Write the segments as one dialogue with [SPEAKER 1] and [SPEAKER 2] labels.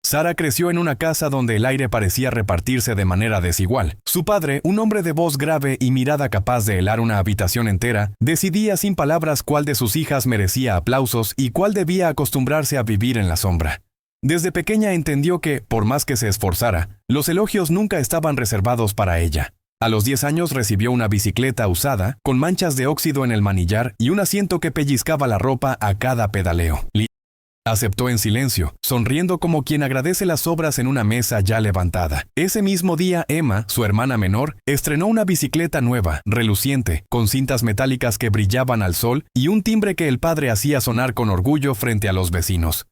[SPEAKER 1] Sara creció en una casa donde el aire parecía repartirse de manera desigual. Su padre, un hombre de voz grave y mirada capaz de helar una habitación entera, decidía sin palabras cuál de sus hijas merecía aplausos y cuál debía acostumbrarse a vivir en la sombra. Desde pequeña entendió que, por más que se esforzara, los elogios nunca estaban reservados para ella. A los 10 años recibió una bicicleta usada, con manchas de óxido en el manillar y un asiento que pellizcaba la ropa a cada pedaleo. Aceptó en silencio, sonriendo como quien agradece las obras en una mesa ya levantada. Ese mismo día, Emma, su hermana menor, estrenó una bicicleta nueva, reluciente, con cintas metálicas que brillaban al sol y un timbre que el padre hacía sonar con orgullo frente a los vecinos.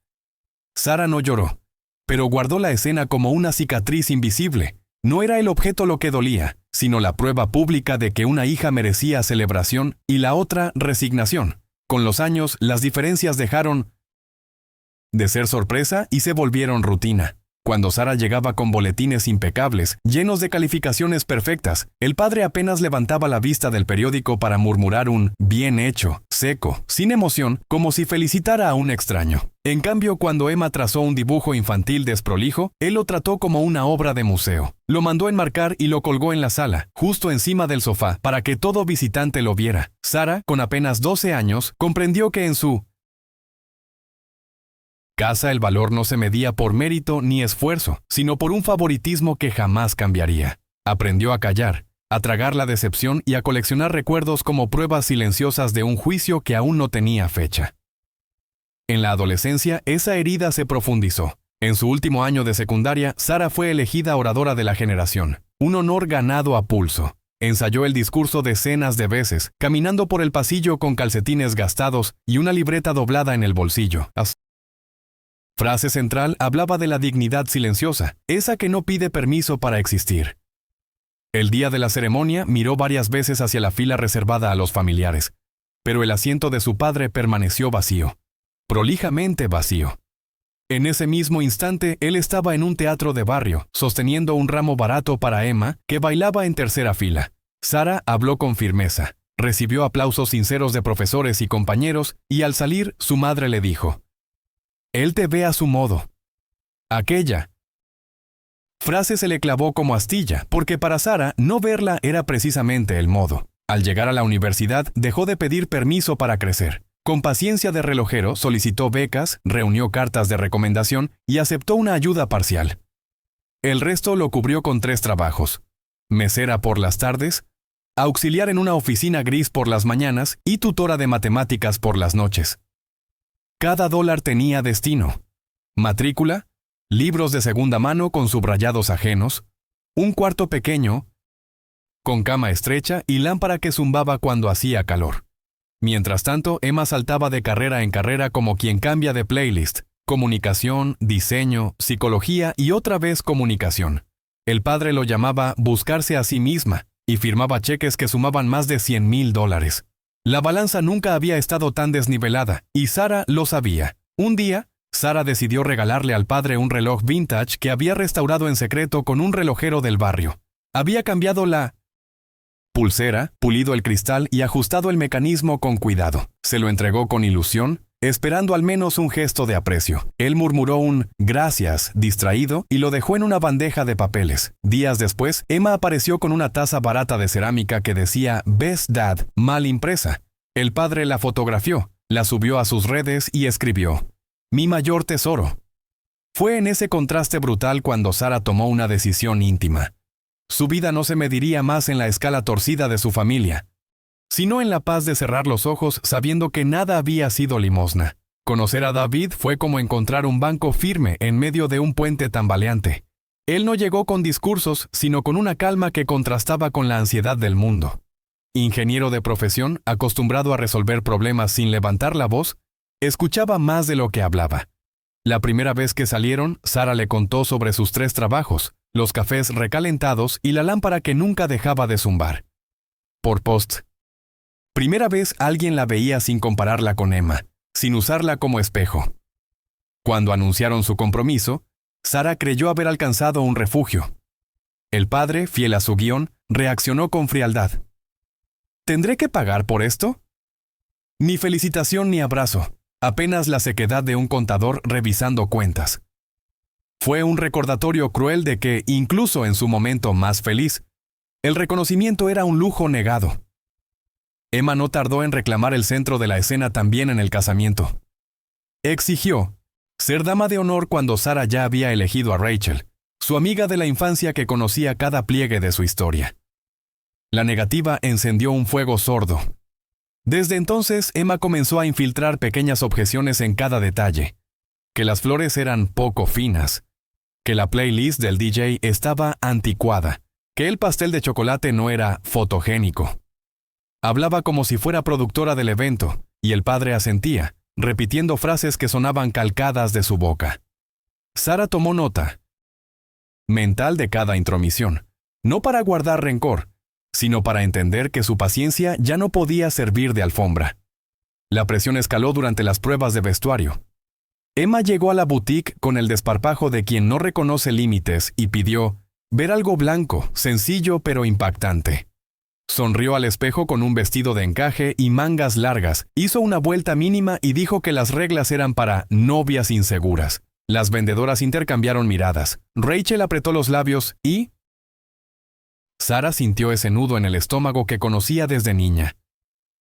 [SPEAKER 1] Sara no lloró, pero guardó la escena como una cicatriz invisible. No era el objeto lo que dolía, sino la prueba pública de que una hija merecía celebración y la otra resignación. Con los años, las diferencias dejaron de ser sorpresa y se volvieron rutina. Cuando Sara llegaba con boletines impecables, llenos de calificaciones perfectas, el padre apenas levantaba la vista del periódico para murmurar un «bien hecho», seco, sin emoción, como si felicitara a un extraño. En cambio, cuando Emma trazó un dibujo infantil desprolijo, él lo trató como una obra de museo. Lo mandó enmarcar y lo colgó en la sala, justo encima del sofá, para que todo visitante lo viera. Sara, con apenas 12 años, comprendió que en su casa el valor no se medía por mérito ni esfuerzo, sino por un favoritismo que jamás cambiaría. Aprendió a callar, a tragar la decepción y a coleccionar recuerdos como pruebas silenciosas de un juicio que aún no tenía fecha. En la adolescencia, esa herida se profundizó. En su último año de secundaria, Sara fue elegida oradora de la generación, un honor ganado a pulso. Ensayó el discurso decenas de veces, caminando por el pasillo con calcetines gastados y una libreta doblada en el bolsillo. Frase central hablaba de la dignidad silenciosa, esa que no pide permiso para existir. El día de la ceremonia miró varias veces hacia la fila reservada a los familiares, pero el asiento de su padre permaneció vacío, prolijamente vacío. En ese mismo instante, él estaba en un teatro de barrio, sosteniendo un ramo barato para Emma, que bailaba en tercera fila. Sara habló con firmeza, recibió aplausos sinceros de profesores y compañeros, y al salir, su madre le dijo: «Él te ve a su modo». Aquella frase se le clavó como astilla, porque para Sara no verla era precisamente el modo. Al llegar a la universidad, dejó de pedir permiso para crecer. Con paciencia de relojero, solicitó becas, reunió cartas de recomendación y aceptó una ayuda parcial. El resto lo cubrió con 3 trabajos: mesera por las tardes, auxiliar en una oficina gris por las mañanas y tutora de matemáticas por las noches. Cada dólar tenía destino: matrícula, libros de segunda mano con subrayados ajenos, un cuarto pequeño, con cama estrecha y lámpara que zumbaba cuando hacía calor. Mientras tanto, Emma saltaba de carrera en carrera como quien cambia de playlist: comunicación, diseño, psicología y otra vez comunicación. El padre lo llamaba buscarse a sí misma y firmaba cheques que sumaban más de $100,000. La balanza nunca había estado tan desnivelada, y Sara lo sabía. Un día, Sara decidió regalarle al padre un reloj vintage que había restaurado en secreto con un relojero del barrio. Había cambiado la pulsera, pulido el cristal y ajustado el mecanismo con cuidado. Se lo entregó con ilusión, esperando al menos un gesto de aprecio. Él murmuró un «gracias» distraído y lo dejó en una bandeja de papeles. Días después, Emma apareció con una taza barata de cerámica que decía «Best Dad», mal impresa. El padre la fotografió, la subió a sus redes y escribió: «Mi mayor tesoro». Fue en ese contraste brutal cuando Sara tomó una decisión íntima. Su vida no se mediría más en la escala torcida de su familia, sino en la paz de cerrar los ojos sabiendo que nada había sido limosna. Conocer a David fue como encontrar un banco firme en medio de un puente tambaleante. Él no llegó con discursos, sino con una calma que contrastaba con la ansiedad del mundo. Ingeniero de profesión, acostumbrado a resolver problemas sin levantar la voz, escuchaba más de lo que hablaba. La primera vez que salieron, Sara le contó sobre sus 3 trabajos, los cafés recalentados y la lámpara que nunca dejaba de zumbar. Por post. Primera vez alguien la veía sin compararla con Emma, sin usarla como espejo. Cuando anunciaron su compromiso, Sara creyó haber alcanzado un refugio. El padre, fiel a su guión, reaccionó con frialdad. ¿Tendré que pagar por esto? Ni felicitación ni abrazo, apenas la sequedad de un contador revisando cuentas. Fue un recordatorio cruel de que, incluso en su momento más feliz, el reconocimiento era un lujo negado. Emma no tardó en reclamar el centro de la escena también en el casamiento. Exigió ser dama de honor cuando Sarah ya había elegido a Rachel, su amiga de la infancia que conocía cada pliegue de su historia. La negativa encendió un fuego sordo. Desde entonces, Emma comenzó a infiltrar pequeñas objeciones en cada detalle. Que las flores eran poco finas, que la playlist del DJ estaba anticuada, que el pastel de chocolate no era fotogénico. Hablaba como si fuera productora del evento, y el padre asentía, repitiendo frases que sonaban calcadas de su boca. Sarah tomó nota mental de cada intromisión, no para guardar rencor, sino para entender que su paciencia ya no podía servir de alfombra. La presión escaló durante las pruebas de vestuario. Emma llegó a la boutique con el desparpajo de quien no reconoce límites y pidió ver algo blanco, sencillo pero impactante. Sonrió al espejo con un vestido de encaje y mangas largas, hizo una vuelta mínima y dijo que las reglas eran para novias inseguras. Las vendedoras intercambiaron miradas. Rachel apretó los labios y... Sarah sintió ese nudo en el estómago que conocía desde niña.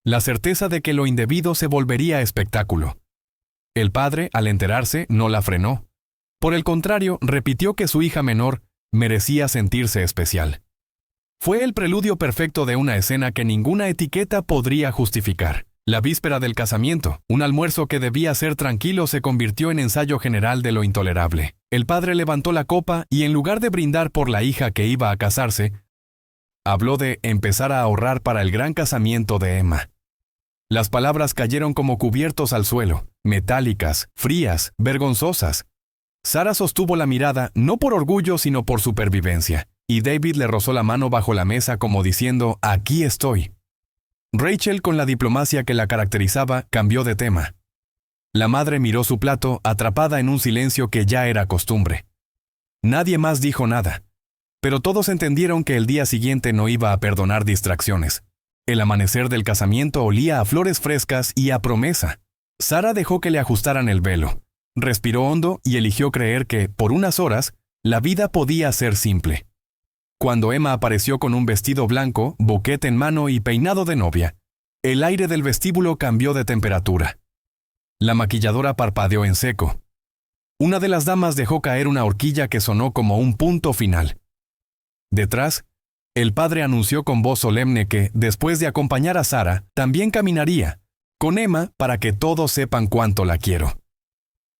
[SPEAKER 1] La certeza de que lo indebido se volvería espectáculo. El padre, al enterarse, no la frenó. Por el contrario, repitió que su hija menor merecía sentirse especial. Fue el preludio perfecto de una escena que ninguna etiqueta podría justificar. La víspera del casamiento, un almuerzo que debía ser tranquilo se convirtió en ensayo general de lo intolerable. El padre levantó la copa y en lugar de brindar por la hija que iba a casarse, habló de empezar a ahorrar para el gran casamiento de Emma. Las palabras cayeron como cubiertos al suelo, metálicas, frías, vergonzosas. Sarah sostuvo la mirada no por orgullo sino por supervivencia, y David le rozó la mano bajo la mesa como diciendo, «Aquí estoy». Rachel, con la diplomacia que la caracterizaba, cambió de tema. La madre miró su plato, atrapada en un silencio que ya era costumbre. Nadie más dijo nada, pero todos entendieron que el día siguiente no iba a perdonar distracciones. El amanecer del casamiento olía a flores frescas y a promesa. Sarah dejó que le ajustaran el velo. Respiró hondo y eligió creer que, por unas horas, la vida podía ser simple. Cuando Emma apareció con un vestido blanco, boquete en mano y peinado de novia, el aire del vestíbulo cambió de temperatura. La maquilladora parpadeó en seco. Una de las damas dejó caer una horquilla que sonó como un punto final. Detrás, el padre anunció con voz solemne que, después de acompañar a Sarah, también caminaría, con Emma, para que todos sepan cuánto la quiero.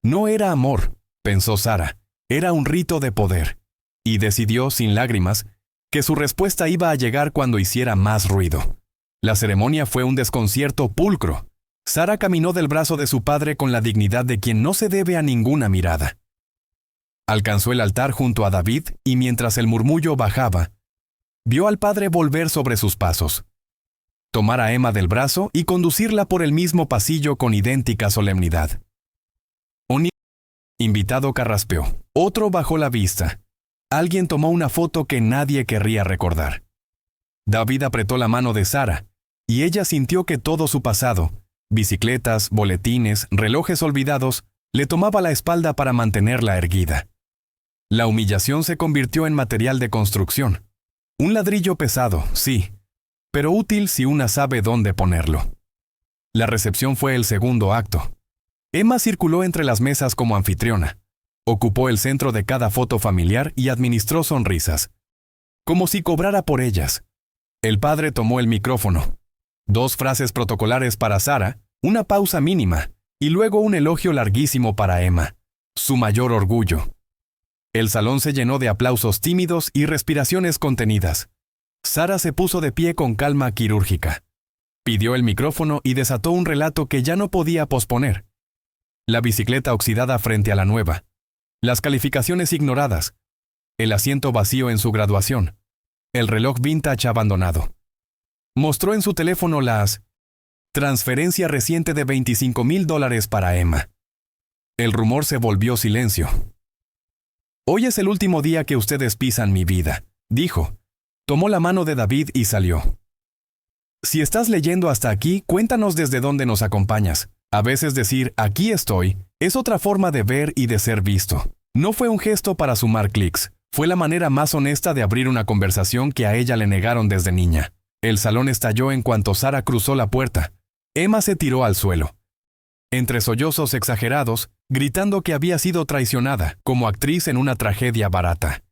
[SPEAKER 1] No era amor, pensó Sarah, era un rito de poder. Y decidió, sin lágrimas, que su respuesta iba a llegar cuando hiciera más ruido. La ceremonia fue un desconcierto pulcro. Sarah caminó del brazo de su padre con la dignidad de quien no se debe a ninguna mirada. Alcanzó el altar junto a David y mientras el murmullo bajaba, vio al padre volver sobre sus pasos, tomar a Emma del brazo y conducirla por el mismo pasillo con idéntica solemnidad. Un invitado carraspeó, otro bajó la vista. Alguien tomó una foto que nadie querría recordar. David apretó la mano de Sarah, y ella sintió que todo su pasado, bicicletas, boletines, relojes olvidados, le tomaba la espalda para mantenerla erguida. La humillación se convirtió en material de construcción. Un ladrillo pesado, sí, pero útil si una sabe dónde ponerlo. La recepción fue el segundo acto. Emma circuló entre las mesas como anfitriona. Ocupó el centro de cada foto familiar y administró sonrisas, como si cobrara por ellas. El padre tomó el micrófono. 2 frases protocolares para Sarah, una pausa mínima, y luego un elogio larguísimo para Emma, su mayor orgullo. El salón se llenó de aplausos tímidos y respiraciones contenidas. Sarah se puso de pie con calma quirúrgica. Pidió el micrófono y desató un relato que ya no podía posponer. La bicicleta oxidada frente a la nueva. Las calificaciones ignoradas, el asiento vacío en su graduación, el reloj vintage abandonado. Mostró en su teléfono las transferencia reciente de $25,000 para Emma. El rumor se volvió silencio. «Hoy es el último día que ustedes pisan mi vida», dijo. Tomó la mano de David y salió. «Si estás leyendo hasta aquí, cuéntanos desde dónde nos acompañas. A veces decir, aquí estoy, es otra forma de ver y de ser visto. No fue un gesto para sumar clics, fue la manera más honesta de abrir una conversación que a ella le negaron desde niña. El salón estalló en cuanto Sara cruzó la puerta. Emma se tiró al suelo, entre sollozos exagerados, gritando que había sido traicionada, como actriz en una tragedia barata.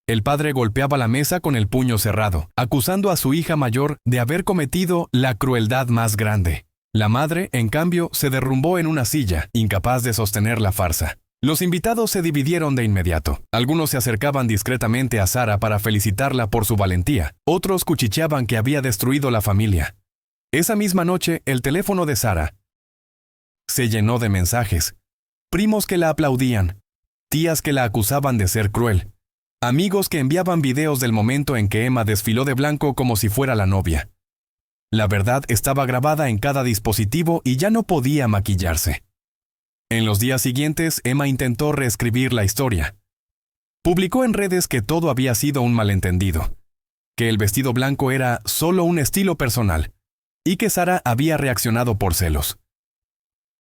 [SPEAKER 1] El padre golpeaba la mesa con el puño cerrado, acusando a su hija mayor de haber cometido la crueldad más grande. La madre, en cambio, se derrumbó en una silla, incapaz de sostener la farsa. Los invitados se dividieron de inmediato. Algunos se acercaban discretamente a Sara para felicitarla por su valentía. Otros cuchicheaban que había destruido la familia. Esa misma noche, el teléfono de Sara se llenó de mensajes. Primos que la aplaudían, tías que la acusaban de ser cruel, amigos que enviaban videos del momento en que Emma desfiló de blanco como si fuera la novia. La verdad estaba grabada en cada dispositivo y ya no podía maquillarse. En los días siguientes, Emma intentó reescribir la historia. Publicó en redes que todo había sido un malentendido, que el vestido blanco era solo un estilo personal, y que Sara había reaccionado por celos.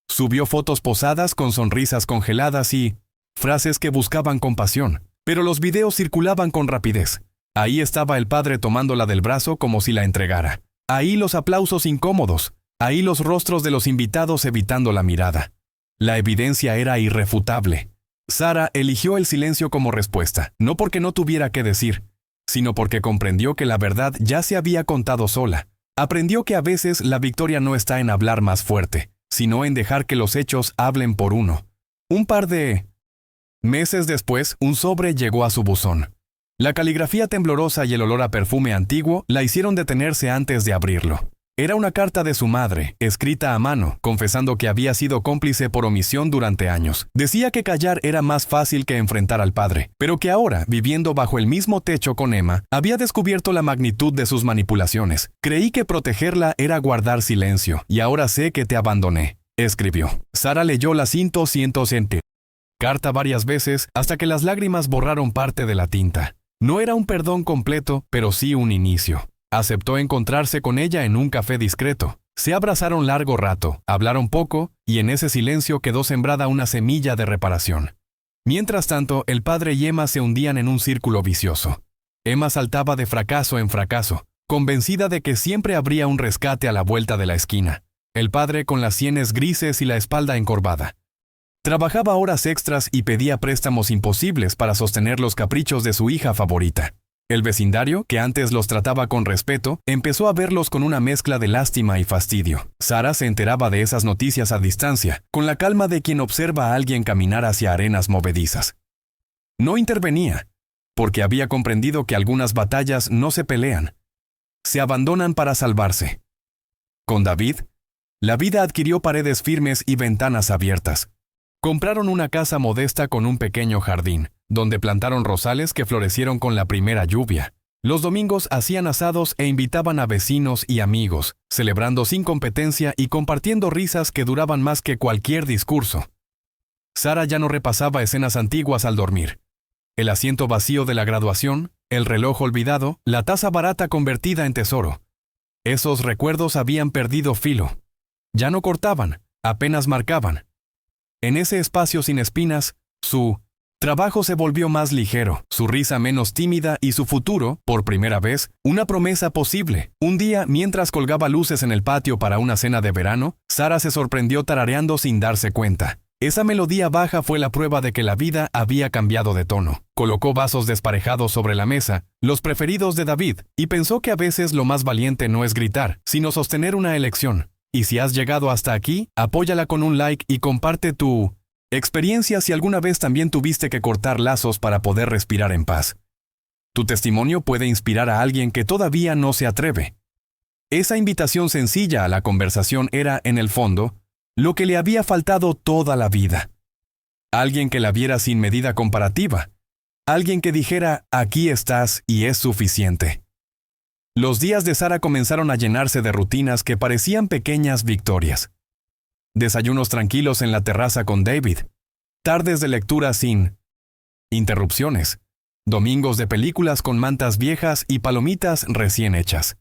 [SPEAKER 1] Subió fotos posadas con sonrisas congeladas y frases que buscaban compasión, pero los videos circulaban con rapidez. Ahí estaba el padre tomándola del brazo como si la entregara. Ahí los aplausos incómodos. Ahí los rostros de los invitados evitando la mirada. La evidencia era irrefutable. Sara eligió el silencio como respuesta, no porque no tuviera qué decir, sino porque comprendió que la verdad ya se había contado sola. Aprendió que a veces la victoria no está en hablar más fuerte, sino en dejar que los hechos hablen por uno. Un par de meses después, un sobre llegó a su buzón. La caligrafía temblorosa y el olor a perfume antiguo la hicieron detenerse antes de abrirlo. Era una carta de su madre, escrita a mano, confesando que había sido cómplice por omisión durante años. Decía que callar era más fácil que enfrentar al padre, pero que ahora, viviendo bajo el mismo techo con Emma, había descubierto la magnitud de sus manipulaciones. Creí que protegerla era guardar silencio, y ahora sé que te abandoné, escribió. Sara leyó la carta varias veces hasta que las lágrimas borraron parte de la tinta. No era un perdón completo, pero sí un inicio. Aceptó encontrarse con ella en un café discreto. Se abrazaron largo rato, hablaron poco, y en ese silencio quedó sembrada una semilla de reparación. Mientras tanto, el padre y Emma se hundían en un círculo vicioso. Emma saltaba de fracaso en fracaso, convencida de que siempre habría un rescate a la vuelta de la esquina. El padre con las sienes grises y la espalda encorvada. Trabajaba horas extras y pedía préstamos imposibles para sostener los caprichos de su hija favorita. El vecindario, que antes los trataba con respeto, empezó a verlos con una mezcla de lástima y fastidio. Sara se enteraba de esas noticias a distancia, con la calma de quien observa a alguien caminar hacia arenas movedizas. No intervenía, porque había comprendido que algunas batallas no se pelean, se abandonan para salvarse. Con David, la vida adquirió paredes firmes y ventanas abiertas. Compraron una casa modesta con un pequeño jardín, donde plantaron rosales que florecieron con la primera lluvia. Los domingos hacían asados e invitaban a vecinos y amigos, celebrando sin competencia y compartiendo risas que duraban más que cualquier discurso. Sara ya no repasaba escenas antiguas al dormir. El asiento vacío de la graduación, el reloj olvidado, la taza barata convertida en tesoro. Esos recuerdos habían perdido filo. Ya no cortaban, apenas marcaban. En ese espacio sin espinas, su trabajo se volvió más ligero, su risa menos tímida y su futuro, por primera vez, una promesa posible. Un día, mientras colgaba luces en el patio para una cena de verano, Sara se sorprendió tarareando sin darse cuenta. Esa melodía baja fue la prueba de que la vida había cambiado de tono. Colocó vasos desparejados sobre la mesa, los preferidos de David, y pensó que a veces lo más valiente no es gritar, sino sostener una elección. Y si has llegado hasta aquí, apóyala con un like y comparte tu experiencia si alguna vez también tuviste que cortar lazos para poder respirar en paz. Tu testimonio puede inspirar a alguien que todavía no se atreve. Esa invitación sencilla a la conversación era, en el fondo, lo que le había faltado toda la vida. Alguien que la viera sin medida comparativa. Alguien que dijera, aquí estás y es suficiente. Los días de Sara comenzaron a llenarse de rutinas que parecían pequeñas victorias. Desayunos tranquilos en la terraza con David. Tardes de lectura sin interrupciones. Domingos de películas con mantas viejas y palomitas recién hechas.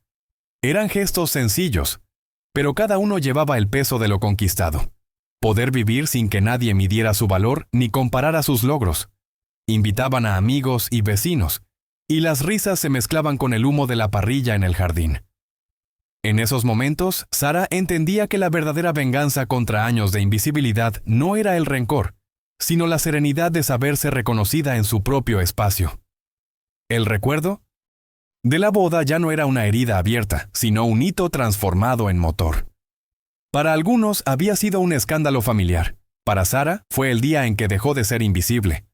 [SPEAKER 1] Eran gestos sencillos, pero cada uno llevaba el peso de lo conquistado. Poder vivir sin que nadie midiera su valor ni comparara sus logros. invitaban a amigos y vecinos, y las risas se mezclaban con el humo de la parrilla en el jardín. En esos momentos, Sara entendía que la verdadera venganza contra años de invisibilidad no era el rencor, sino la serenidad de saberse reconocida en su propio espacio. El recuerdo de la boda ya no era una herida abierta, sino un hito transformado en motor. Para algunos había sido un escándalo familiar. Para Sara fue el día en que dejó de ser invisible.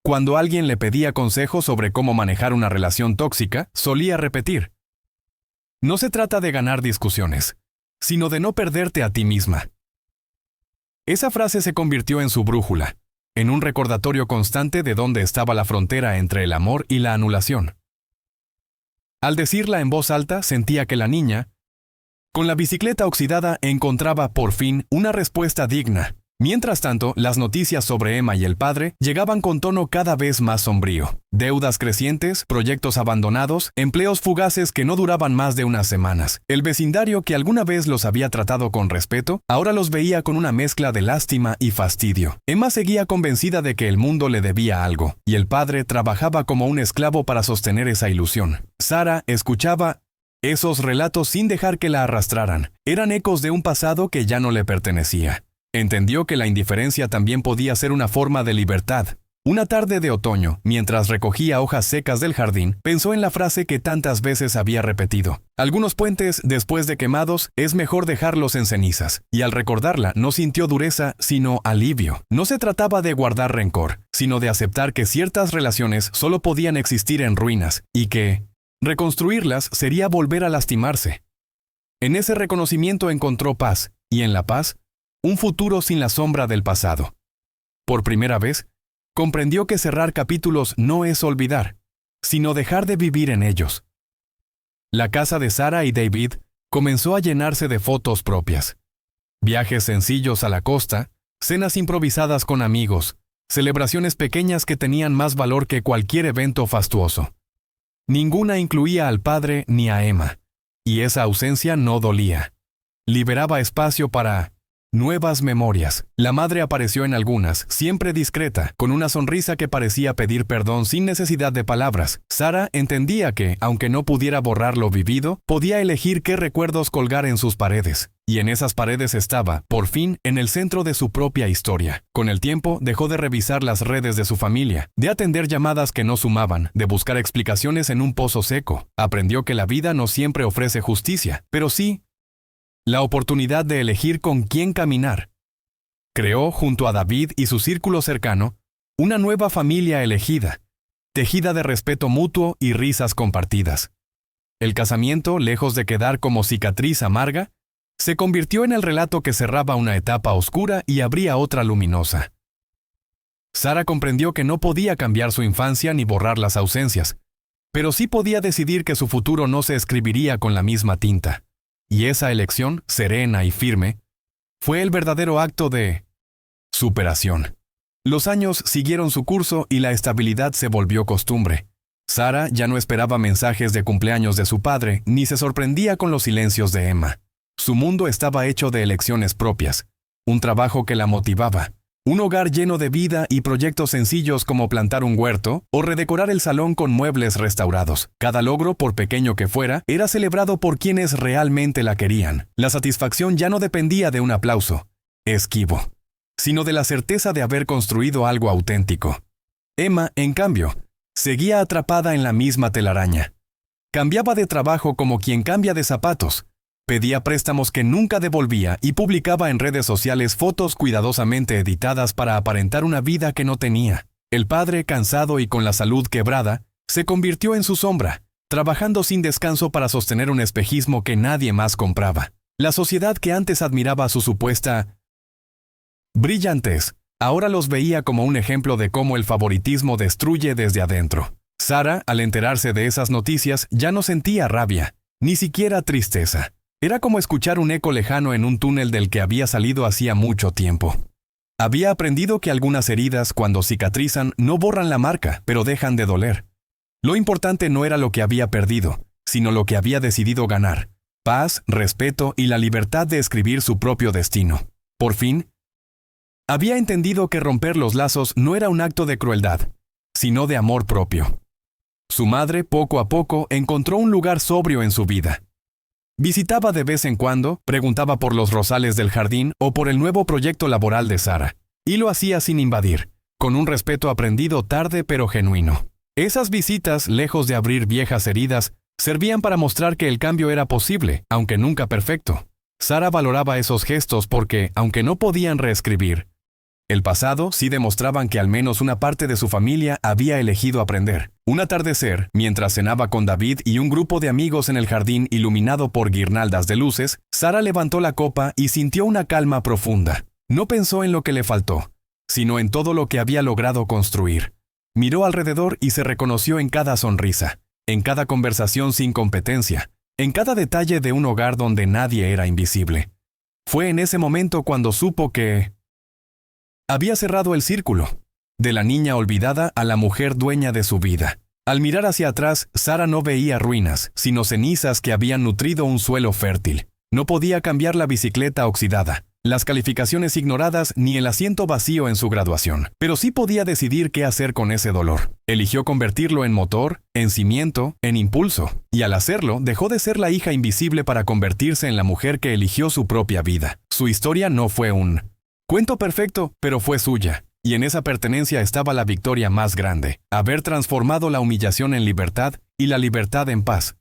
[SPEAKER 1] Cuando alguien le pedía consejos sobre cómo manejar una relación tóxica, solía repetir: no se trata de ganar discusiones, sino de no perderte a ti misma. Esa frase se convirtió en su brújula, en un recordatorio constante de dónde estaba la frontera entre el amor y la anulación. Al decirla en voz alta, sentía que la niña, con la bicicleta oxidada, encontraba por fin una respuesta digna. Mientras tanto, las noticias sobre Emma y el padre llegaban con tono cada vez más sombrío. Deudas crecientes, proyectos abandonados, empleos fugaces que no duraban más de unas semanas. El vecindario que alguna vez los había tratado con respeto, ahora los veía con una mezcla de lástima y fastidio. Emma seguía convencida de que el mundo le debía algo, y el padre trabajaba como un esclavo para sostener esa ilusión. Sara escuchaba esos relatos sin dejar que la arrastraran. Eran ecos de un pasado que ya no le pertenecía. Entendió que la indiferencia también podía ser una forma de libertad. Una tarde de otoño, mientras recogía hojas secas del jardín, pensó en la frase que tantas veces había repetido: algunos puentes, después de quemados, es mejor dejarlos en cenizas. Y al recordarla, no sintió dureza, sino alivio. No se trataba de guardar rencor, sino de aceptar que ciertas relaciones solo podían existir en ruinas, y que reconstruirlas sería volver a lastimarse. En ese reconocimiento encontró paz, y en la paz, un futuro sin la sombra del pasado. Por primera vez, comprendió que cerrar capítulos no es olvidar, sino dejar de vivir en ellos. La casa de Sara y David comenzó a llenarse de fotos propias. Viajes sencillos a la costa, cenas improvisadas con amigos, celebraciones pequeñas que tenían más valor que cualquier evento fastuoso. Ninguna incluía al padre ni a Emma, y esa ausencia no dolía. Liberaba espacio para nuevas memorias. La madre apareció en algunas, siempre discreta, con una sonrisa que parecía pedir perdón sin necesidad de palabras. Sara entendía que, aunque no pudiera borrar lo vivido, podía elegir qué recuerdos colgar en sus paredes. Y en esas paredes estaba, por fin, en el centro de su propia historia. Con el tiempo, dejó de revisar las redes de su familia, de atender llamadas que no sumaban, de buscar explicaciones en un pozo seco. Aprendió que la vida no siempre ofrece justicia, pero sí la oportunidad de elegir con quién caminar. Creó, junto a David y su círculo cercano, una nueva familia elegida, tejida de respeto mutuo y risas compartidas. El casamiento, lejos de quedar como cicatriz amarga, se convirtió en el relato que cerraba una etapa oscura y abría otra luminosa. Sara comprendió que no podía cambiar su infancia ni borrar las ausencias, pero sí podía decidir que su futuro no se escribiría con la misma tinta. Y esa elección, serena y firme, fue el verdadero acto de superación. Los años siguieron su curso y la estabilidad se volvió costumbre. Sara ya no esperaba mensajes de cumpleaños de su padre, ni se sorprendía con los silencios de Emma. Su mundo estaba hecho de elecciones propias, un trabajo que la motivaba, un hogar lleno de vida y proyectos sencillos como plantar un huerto o redecorar el salón con muebles restaurados. Cada logro, por pequeño que fuera, era celebrado por quienes realmente la querían. La satisfacción ya no dependía de un aplauso esquivo, sino de la certeza de haber construido algo auténtico. Emma, en cambio, seguía atrapada en la misma telaraña. Cambiaba de trabajo como quien cambia de zapatos. Pedía préstamos que nunca devolvía y publicaba en redes sociales fotos cuidadosamente editadas para aparentar una vida que no tenía. El padre, cansado y con la salud quebrada, se convirtió en su sombra, trabajando sin descanso para sostener un espejismo que nadie más compraba. La sociedad que antes admiraba su supuesta brillantez, ahora los veía como un ejemplo de cómo el favoritismo destruye desde adentro. Sara, al enterarse de esas noticias, ya no sentía rabia, ni siquiera tristeza. Era como escuchar un eco lejano en un túnel del que había salido hacía mucho tiempo. Había aprendido que algunas heridas, cuando cicatrizan, no borran la marca, pero dejan de doler. Lo importante no era lo que había perdido, sino lo que había decidido ganar: paz, respeto y la libertad de escribir su propio destino. Por fin, había entendido que romper los lazos no era un acto de crueldad, sino de amor propio. Su madre, poco a poco, encontró un lugar sobrio en su vida. Visitaba de vez en cuando, preguntaba por los rosales del jardín o por el nuevo proyecto laboral de Sara, y lo hacía sin invadir, con un respeto aprendido tarde pero genuino. Esas visitas, lejos de abrir viejas heridas, servían para mostrar que el cambio era posible, aunque nunca perfecto. Sara valoraba esos gestos porque, aunque no podían reescribir el pasado, sí demostraban que al menos una parte de su familia había elegido aprender. Un atardecer, mientras cenaba con David y un grupo de amigos en el jardín iluminado por guirnaldas de luces, Sara levantó la copa y sintió una calma profunda. No pensó en lo que le faltó, sino en todo lo que había logrado construir. Miró alrededor y se reconoció en cada sonrisa, en cada conversación sin competencia, en cada detalle de un hogar donde nadie era invisible. Fue en ese momento cuando supo que había cerrado el círculo, de la niña olvidada a la mujer dueña de su vida. Al mirar hacia atrás, Sara no veía ruinas, sino cenizas que habían nutrido un suelo fértil. No podía cambiar la bicicleta oxidada, las calificaciones ignoradas ni el asiento vacío en su graduación, pero sí podía decidir qué hacer con ese dolor. Eligió convertirlo en motor, en cimiento, en impulso, y al hacerlo dejó de ser la hija invisible para convertirse en la mujer que eligió su propia vida. Su historia no fue un cuento perfecto, pero fue suya, y en esa pertenencia estaba la victoria más grande, haber transformado la humillación en libertad y la libertad en paz.